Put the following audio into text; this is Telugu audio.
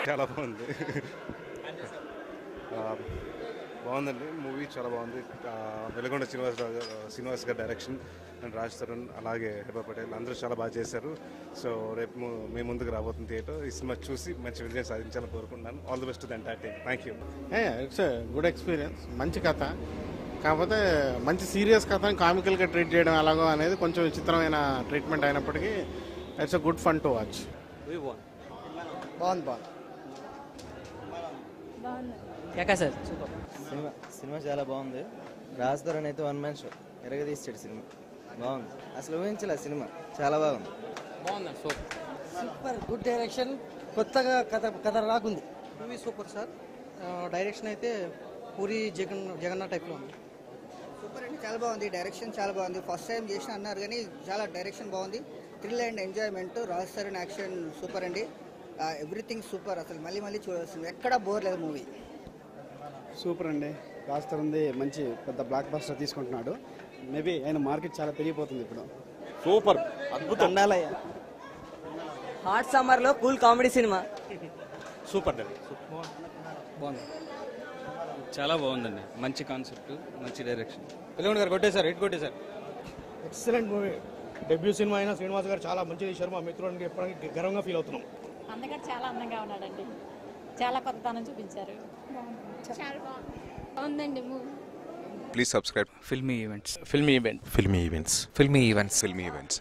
చాలా బాగుంది. బాగుందండి మూవీ, చాలా బాగుంది. వెలుగొండ శ్రీనివాస్ గారి డైరెక్షన్ అండ్ రాజ్ తరుణ్ అలాగే హెబా పటేల్ అందరూ చాలా బాగా చేశారు. సో రేపు మీ ముందుకు రాబోతుంది థియేటర్. ఈ సినిమా చూసి మంచి విజయం సాధించాలని కోరుకుంటున్నాను. All the best to the entire team. Thank you. It's good experience. మంచి కథ, కాకపోతే మంచి సీరియస్ కథని కామికల్గా ట్రీట్ చేయడం ఎలాగో అనేది కొంచెం విచిత్రమైన ట్రీట్మెంట్ అయినప్పటికీ it's good fun to watch. బాగుంది. సినిమా చాలా బాగుంది. రాజ్ తరుణ్ అయితే వన్ మ్యాన్ షో ఎరగదీస్తాడు. సినిమా బాగుంది, అసలు ఊహించలే. సినిమా చాలా బాగుంది. సూపర్ గుడ్ డైరెక్షన్, కొత్తగా కథ రాకుంది. Movie super sir. డైరెక్షన్ అయితే పూరి జగన్నాథ్ టైప్లో ఉంది. సూపర్ అండి, చాలా బాగుంది. డైరెక్షన్ చాలా బాగుంది. ఫస్ట్ టైం చేసిన అన్నారు కానీ చాలా డైరెక్షన్ బాగుంది. Thrill and enjoyment. Raj Tarun action super అండి. Everything super. అసలు మళ్ళీ చూడాల్సింది, ఎక్కడ బోర్ లేదు మూవీ. సూపర్ అండి. రాజ్ తరుణ్ది మంచి పెద్ద బ్లాక్ బస్టర్ తీసుకుంటున్నాడు. మేబీ ఆయన మార్కెట్ చాలా పెరిగిపోతుంది ఇప్పుడు. సూపర్, అద్భుతం. హాట్ సమ్మర్లో కూల్ కామెడీ సినిమా. సూపర్ బాగుంది, చాలా బాగుందండి. మంచి కాన్సెప్ట్, మంచి డైరెక్షన్. వెలుగొండ గారు కొట్టేశారు, హిట్ కొట్టేశారు. Excellent movie. డెబ్యూ సినిమా అయినా శ్రీనివాస్ గారు చాలా మంచి తీశారు. మా మిత్రుడికి ఎప్పటికీ గర్వంగా ఫీల్ అవుతున్నాం. అందగాడు చాలా అందంగా ఉన్నాడండి. చాలా కొత్తదనం చూపించారు. చాలా బాగుందండి movie. Please subscribe. Filmy events. Filmy events.